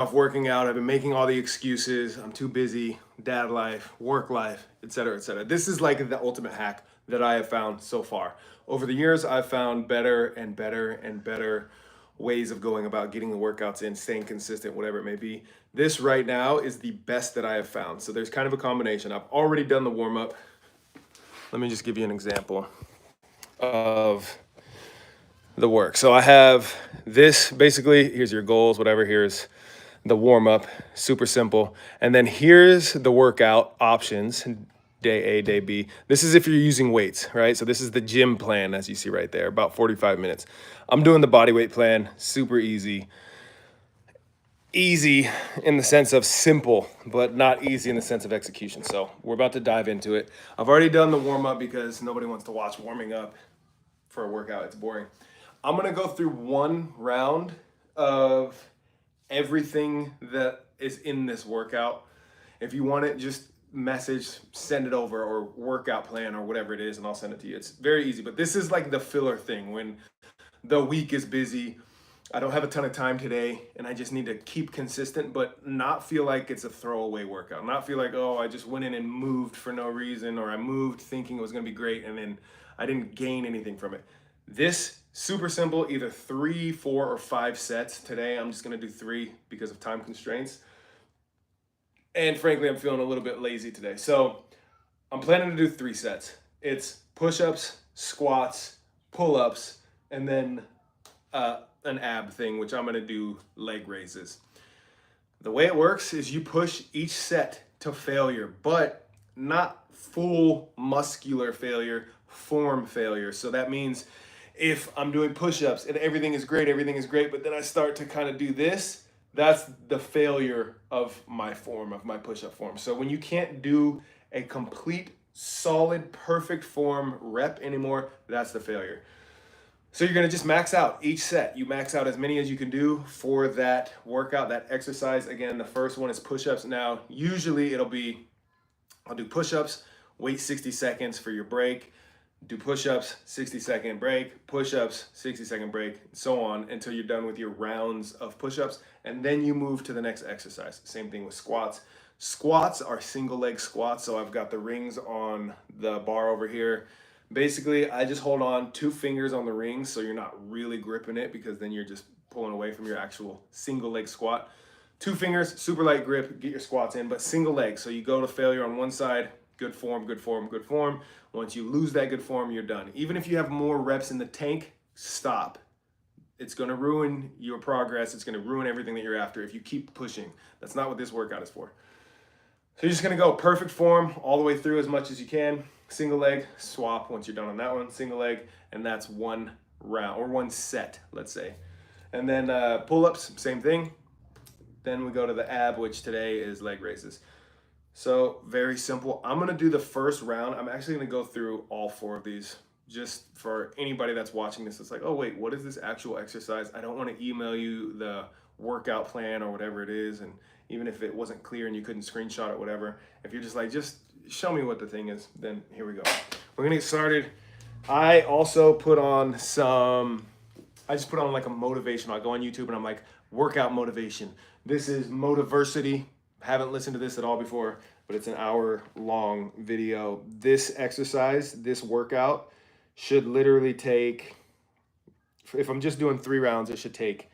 off working out. I've been making all the excuses. I'm too busy, dad life, work life, etc., etc. This is like the ultimate hack that I have found so far. Over the years, I've found better and better and better ways of going about getting the workouts in, staying consistent, whatever it may be. This right now is the best that I have found. So there's kind of a combination. I've already done the warm up. Let me just give you an example of the work. So I have this basically, here's your goals, whatever. Here's the warm up, super simple. And then here's the workout options, day A, day B. This is if you're using weights, right? So this is the gym plan, as you see right there, about 45 minutes. I'm doing the body weight plan, super easy. Easy in the sense of simple, but not easy in the sense of execution. So we're about to dive into it. I've already done the warm up because nobody wants to watch warming up for a workout. It's boring. I'm gonna go through one round of everything that is in this workout. If you want it, just message, send it over, or workout plan or whatever it is, and I'll send it to you. It's very easy, but this is like the filler thing when the week is busy. I don't have a ton of time today and I just need to keep consistent, but not feel like it's a throwaway workout. Not feel like, oh, I just went in and moved for no reason, or I moved thinking it was gonna be great and then I didn't gain anything from it. This super simple, either 3, 4, or 5 sets. Today I'm just gonna do 3 because of time constraints. And frankly, I'm feeling a little bit lazy today. So I'm planning to do 3 sets. It's push-ups, squats, pull-ups, and then an ab thing, which I'm gonna do leg raises. The way it works is you push each set to failure, but not full muscular failure, form failure. So that means if I'm doing push-ups and everything is great, but then I start to kind of do this, that's the failure of my form, of my push-up form. So when you can't do a complete, solid, perfect form rep anymore, that's the failure. So you're gonna just max out each set. You max out as many as you can do for that workout, that exercise. Again, the first one is push-ups. Now, usually I'll do push-ups, wait 60 seconds for your break, do push-ups, 60-second break, push-ups, 60-second break, and so on until you're done with your rounds of push-ups. And then you move to the next exercise. Same thing with squats. Squats are single leg squats. So I've got the rings on the bar over here. Basically, I just hold on 2 fingers on the rings so you're not really gripping it, because then you're just pulling away from your actual single leg squat. 2 fingers, super light grip, get your squats in, but single leg. So you go to failure on one side, good form, good form, good form. Once you lose that good form, you're done. Even if you have more reps in the tank, stop. It's gonna ruin your progress. It's gonna ruin everything that you're after if you keep pushing. That's not what this workout is for. So you're just gonna go perfect form all the way through as much as you can. Single leg, swap once you're done on that one, single leg, and that's one round, or one set, let's say. And then pull-ups, same thing. Then we go to the ab, which today is leg raises. So very simple. I'm gonna do the first round. I'm actually gonna go through all 4 of these, just for anybody that's watching this. It's like, oh wait, what is this actual exercise? I don't wanna email you the workout plan or whatever it is, and even if it wasn't clear and you couldn't screenshot it, whatever, if you're just like, just show me what the thing is, then here we go. We're gonna get started. I also put on like a motivational. I go on YouTube and I'm like, workout motivation. This is Motiversity. Haven't listened to this at all before, but it's an hour-long video. This exercise, this workout, should literally take, if I'm just doing 3 rounds, it should take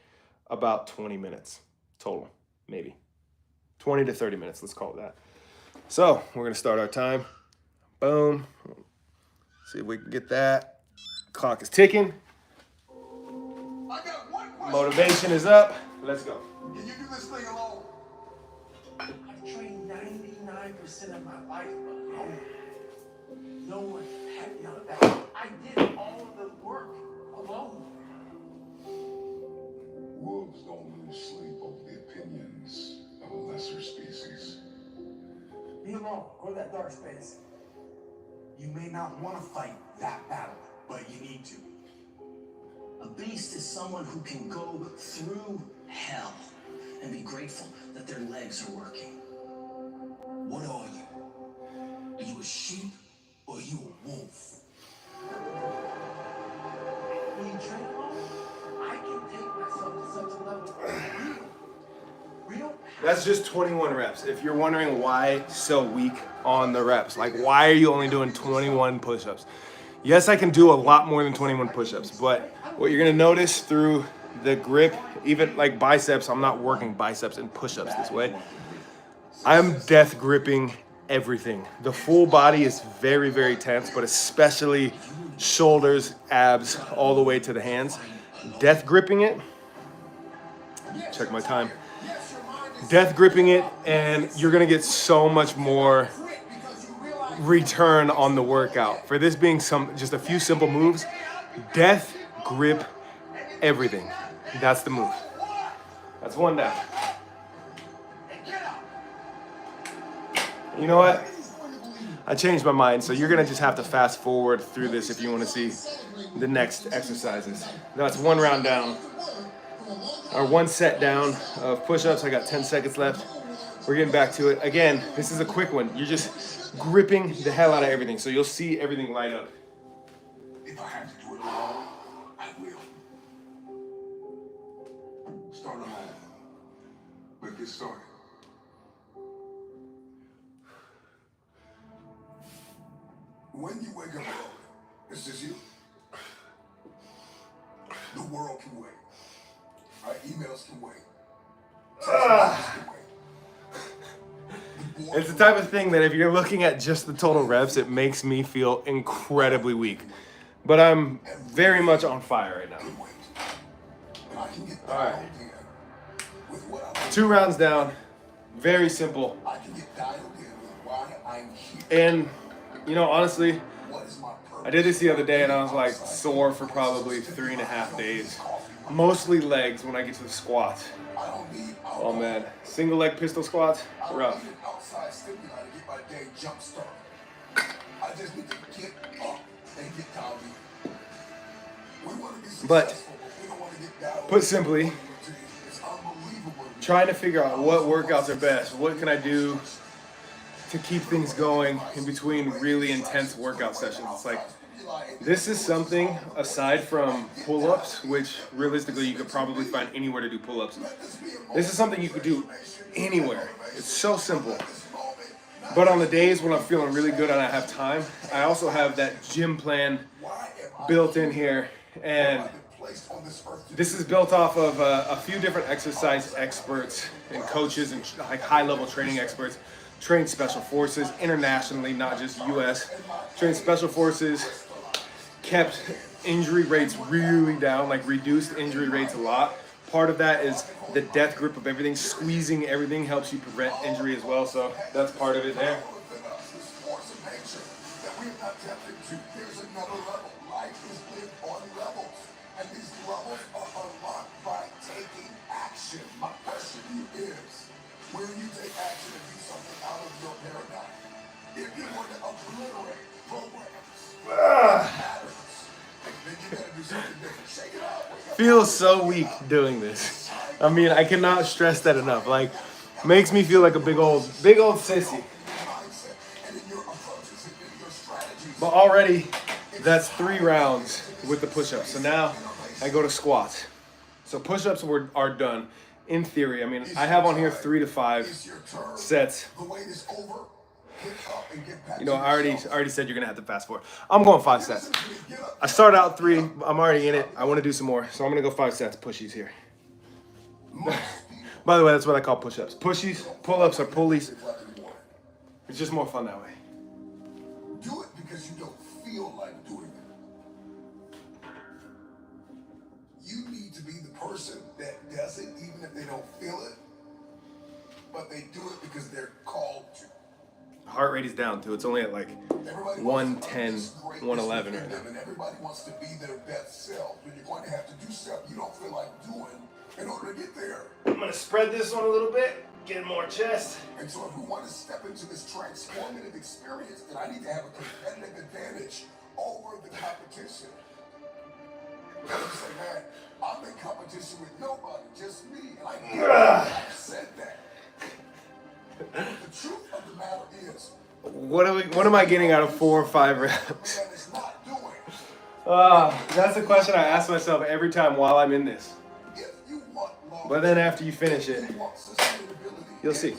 about 20 minutes total, maybe. 20 to 30 minutes, let's call it that. So we're gonna start our time. Boom. See if we can get that. Clock is ticking. Motivation is up. Let's go. Can you do this thing alone? I've trained 99% of my life alone. No one had none of that. I did all of the work alone. Wolves don't lose sleep over the opinions of a lesser species. Be alone. Go to that dark space. You may not want to fight that battle, but you need to. A beast is someone who can go through hell and be grateful that their legs are working. What are you? Are you a sheep or are you a wolf? When you train alone, I can take myself to such a level. Real That's just 21 reps. If you're wondering why so weak on the reps, like why are you only doing 21 push-ups? Yes, I can do a lot more than 21 push-ups, but what you're gonna notice through the grip, even like biceps, I'm not working biceps and push-ups this way. I'm death gripping everything. The full body is very, very tense, but especially shoulders, abs, all the way to the hands. Death gripping it. Check my time. Death gripping it, and you're gonna get so much more return on the workout. For this being just a few simple moves, death grip everything. That's the move. That's one down. You know what? I changed my mind, so you're gonna just have to fast forward through this if you want to see the next exercises. That's one round down, or one set down of push-ups. I got 10 seconds left. We're getting back to it. Again, this is a quick one. You're just gripping the hell out of everything, so you'll see everything light up. If I have to do it alone, I will. Start alone. But get started. When you wake up early, it's just you. The world can wait. Our emails can wait. Can wait. It's the type of thing that if you're looking at just the total reps, it makes me feel incredibly weak. But I'm very much on fire right now. All right. 2 rounds down. Very simple. And, you know, honestly, I did this the other day and I was like sore for probably 3.5 days. Mostly legs when I get to the squats. Oh man, single leg pistol squats, rough. But put simply, trying to figure out what workouts are best. What can I do to keep things going in between really intense workout sessions? It's like, this is something aside from pull-ups, which realistically you could probably find anywhere to do pull-ups. This is something you could do anywhere. It's so simple. But on the days when I'm feeling really good and I have time, I also have that gym plan built in here. And this is built off of a few different exercise experts and coaches and like high-level training experts. Train special forces internationally, not just US. Train special forces, kept injury rates really down, like reduced injury rates a lot. Part of that is the death grip of everything. Squeezing everything helps you prevent injury as well, so that's part of it there. There's another level. Life is lived on levels, and these levels are unlocked by taking action. My question to you is, will you take action and do something out of your paradigm? If you were to obliterate programs, patterns, then you gotta do something different. Shake it up. Feels so weak doing this. I mean, I cannot stress that enough. Like, makes me feel like a big old sissy. But already, that's 3 rounds with the push-ups. So now I go to squats. So push-ups are done. In theory, I mean, I have on here 3 to 5 sets. You know, I already said you're gonna have to fast forward. I'm going 5 sets. I started out 3. I'm already in it. I want to do some more, so I'm gonna go 5 sets. Pushies here. By the way, that's what I call push-ups. Pushies, pull-ups, or pulleys. It's just more fun that way. Do it because you don't feel like doing it. You need to be the person that does it even if they don't feel it, but they do it because they're called to. Heart rate is down too. It's only at like 110, 111 right now. And everybody wants to be their best self, but you're going to have to do stuff you don't feel like doing in order to get there. I'm gonna spread this one a little bit, get more chest. And so if we want to step into this transformative experience, then I need to have a competitive advantage over the competition. And you say, man, I'm in competition with nobody, just me. And I've said that. The truth of the matter is, what am I getting out of 4 or 5 reps? that is not doing. That's the question I ask myself every time while I'm in this. If you want love, But then after you finish it, you want sustainability, You'll see.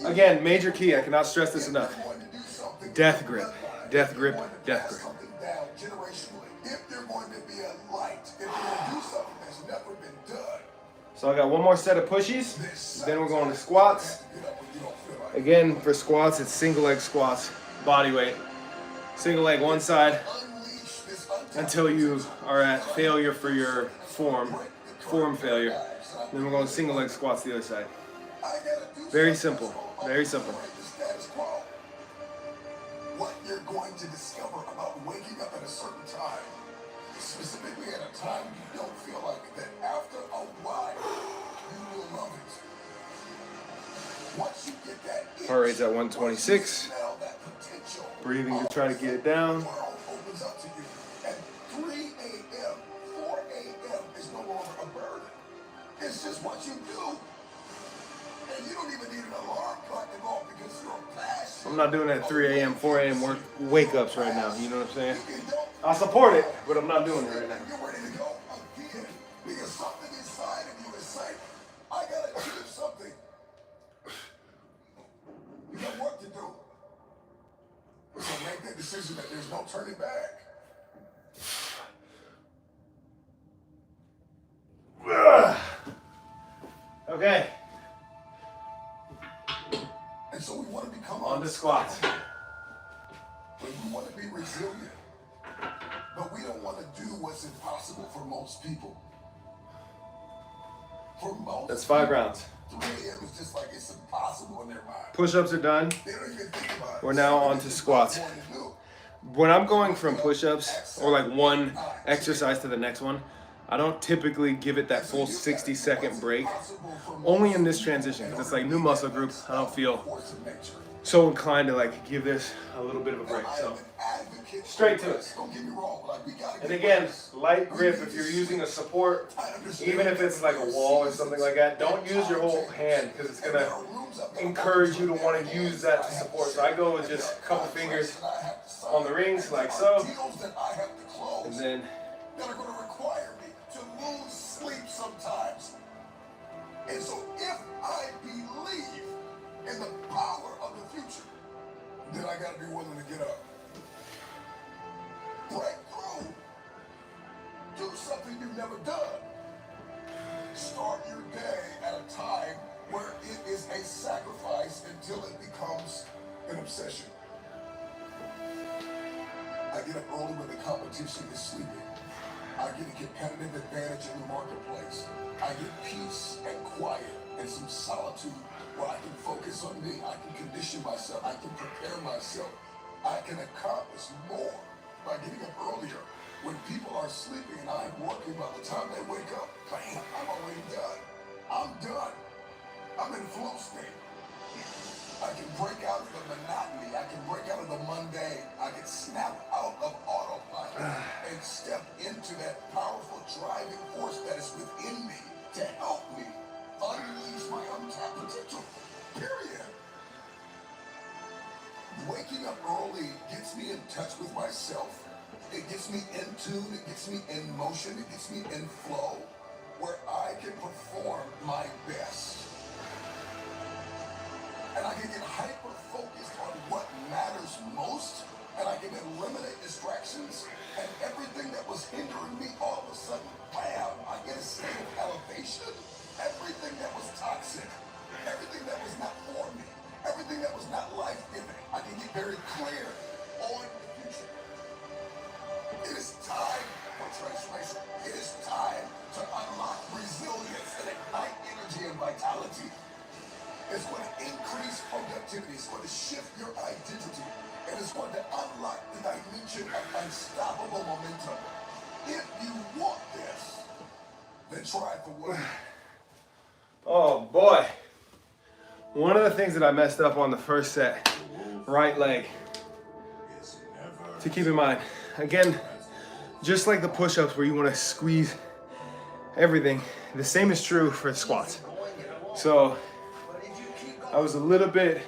Again, major key. I cannot stress this enough. Death grip. Death grip. Death grip. If you're going to be a light, if you're going to do something that's never been done. So I got one more set of pushies. Then we're going to squats. Again, for squats, it's single leg squats, body weight. Single leg one side until you are at failure for your form failure. Then we're going single leg squats the other side. Very simple. Very simple. What you're going to discover about waking up at a certain time, specifically at a time you don't feel like it, that after a while, you will love it. Once you get that itch, Heart rate's at 126. smell that potential, Breathing to try to get it down. the world opens up to you. And 3 a.m., 4 a.m. is no longer a burden. It's just what you do. And you don't even need an alarm clock to go off because you're passionate. I'm not doing that 3 a.m., 4 a.m. wake ups right now. You know what I'm saying? I support it, but I'm not doing it right now. You're ready to go again because something inside of you is saying, I gotta do something. You got work to do. So make that decision that there's no turning back. Okay, And so we want to become on to squats. But we want to be resilient. But we don't want to do what's impossible for most people. For most That's 5 people, rounds. 3 a.m. is just like it's impossible in their mind. Push-ups are done. They don't even think about it. We're now on to squats. When I'm going from push-ups or like one exercise to the next one, I don't typically give it that full 60-second break. Only in this transition, because it's like new muscle group. I don't feel so inclined to like give this a little bit of a break. So straight to it. And again, light grip. If you're using a support, even if it's like a wall or something like that, don't use your whole hand because it's gonna encourage you to want to use that to support. So I go with just a couple fingers on the rings like so, and then that are going to require me to lose sleep sometimes. And so if I believe in the power of the future, then I got to be willing to get up. Break through. Do something you've never done. Start your day at a time where it is a sacrifice until it becomes an obsession. I get up early when the competition is sleeping. I get a competitive advantage in the marketplace. I get peace and quiet and some solitude where I can focus on me. I can condition myself. I can prepare myself. I can accomplish more by getting up earlier. When people are sleeping and I'm working, by the time they wake up, bam, I'm already done. I'm done. I'm in flow state. I can break out of the monotony. I can break out of the mundane. I can snap out of autopilot and step into that powerful driving force that is within me to help me unleash my untapped potential. Period. Waking up early gets me in touch with myself. It gets me in tune. It gets me in motion. It gets me in flow where I can perform my best. And I can get hyper-focused on what matters most, and I can eliminate distractions, and everything that was hindering me, all of a sudden, bam, I get a state of elevation. Everything that was toxic, everything that was not for me, everything that was not life-giving, I can get very clear on the future. It is time for transformation. It is time to unlock resilience and ignite energy and vitality. It's going to increase productivity. It's going to shift your identity. And it's going to unlock the dimension of unstoppable momentum. If you want this, then try for what? oh boy. One of the things that I messed up on the first set, right leg, to keep in mind, again, just like the push-ups where you want to squeeze everything, the same is true for squats. So I was a little bit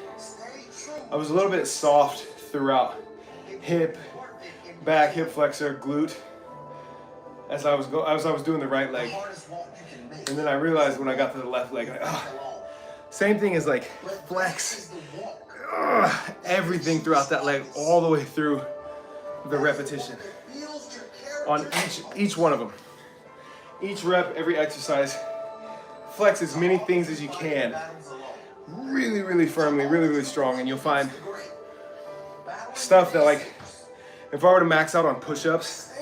soft throughout hip, back, hip flexor, glute, as I was doing the right leg. And then I realized when I got to the left leg, like, same thing as like flex everything throughout that leg all the way through the repetition on each one of them. Each rep, every exercise, flex as many things as you can really, really firmly, really, really strong. And you'll find stuff that, like, if I were to max out on push-ups,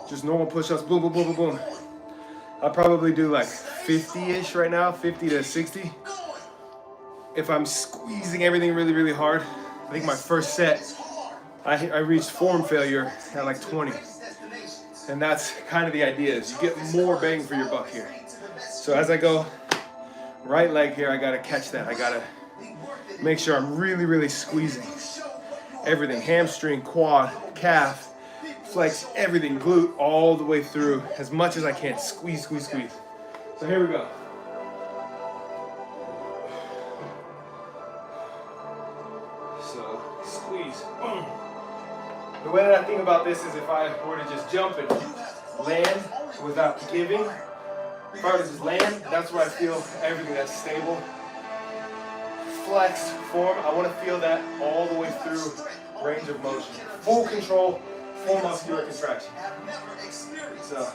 just normal push-ups, boom, boom, boom, boom, boom, I'd probably do like 50-ish right now, 50 to 60. If I'm squeezing everything really, really hard, I think my first set, I reached form failure at like 20. And that's kind of the idea, is you get more bang for your buck here. So as I go right leg here, I gotta catch that. I gotta make sure I'm really, really squeezing everything. Hamstring, quad, calf, flex, everything, glute, all the way through as much as I can. Squeeze, squeeze, squeeze. So here we go. So squeeze, boom. The way that I think about this is if I were to just jump and land without giving, if I were to just land, that's where I feel everything that's stable. Flexed form, I want to feel that all the way through range of motion. Full control, full muscular contraction. So,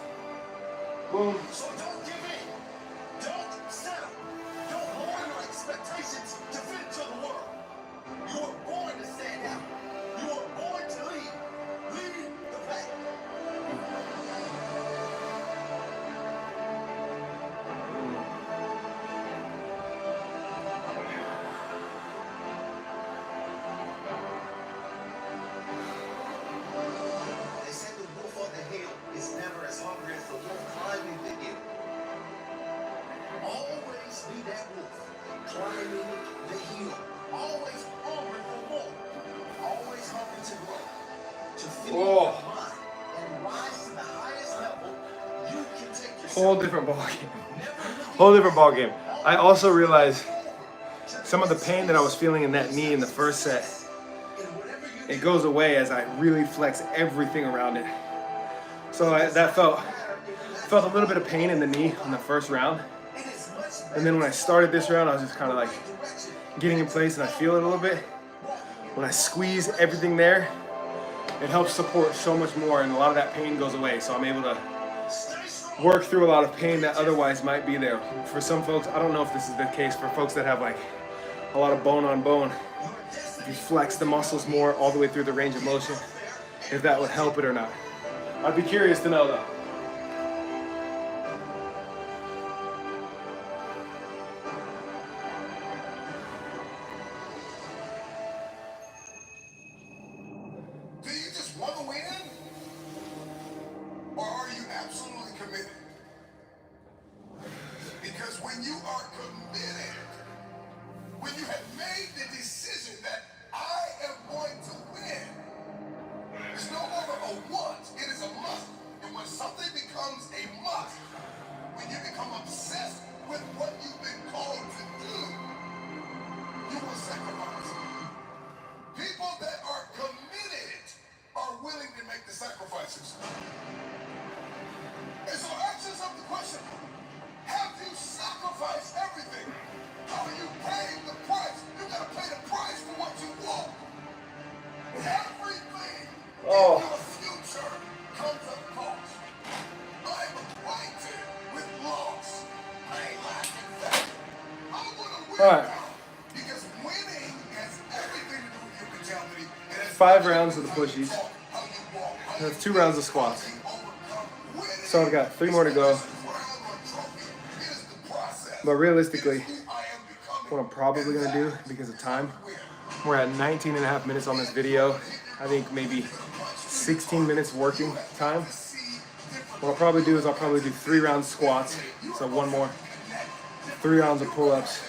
boom. So don't give in. Don't settle. Don't lower your expectations to fit into the world. You were born to stand out. You were born to lead. Lead the pack. They said the wolf on the hill is never as hungry as the wolf climbing the hill. Always be that wolf, climbing the hill. Always hungry for more. Always hungry to grow. To feed your mind and rise to the highest level you can take yourself. Whole different ball game. Whole different ball game. I also realized some of the pain that I was feeling in that knee in the first set, it goes away as I really flex everything around it. So that felt a little bit of pain in the knee on the first round. And then when I started this round, I was just kind of like getting in place and I feel it a little bit. When I squeeze everything there, it helps support so much more and a lot of that pain goes away. So I'm able to work through a lot of pain that otherwise might be there. For some folks, I don't know if this is the case, for folks that have like a lot of bone on bone, if you flex the muscles more all the way through the range of motion, if that would help it or not. I'd be curious to know though. Do you just want to win? Or are you absolutely committed? Because when you are committed, when you have made the decision that I am going to win, it's no longer a want, it is a must. And when something becomes a must, when you become obsessed with what you've been called to do, you will sacrifice. People that are committed are willing to make the sacrifices. And so ask yourself the question, have you sacrificed everything? Are you paying the price? You gotta pay the price for what you want. Everything in your future comes at a cost. I'm acquainted with loss, pain, lack, and failure. I wanna win All right. now. Because winning has everything to do with your mentality. It has 5 rounds of the pushies. how you walk, how That's 2 rounds of squats. you overcome. Winning So I've got 3 more to go. But realistically, what I'm probably gonna do because of time, we're at 19 and a half minutes on this video. I think maybe 16 minutes working time. What I'll probably do is I'll probably do 3 rounds squats. So 1 more, 3 rounds of pull-ups,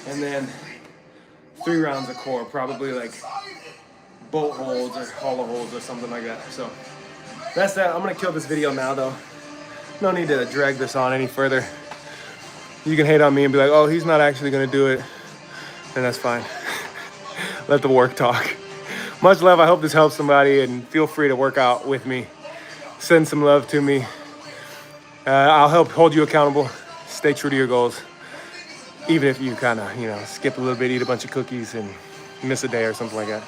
and then 3 rounds of core, probably like bolt holds or hollow holds or something like that. So that's that. I'm gonna kill this video now though. No need to drag this on any further. You can hate on me and be like, oh, he's not actually gonna do it. And that's fine. Let the work talk. Much love, I hope this helps somebody and feel free to work out with me. Send some love to me. I'll help hold you accountable. Stay true to your goals, even if you kind of, skip a little bit, eat a bunch of cookies, and miss a day or something like that.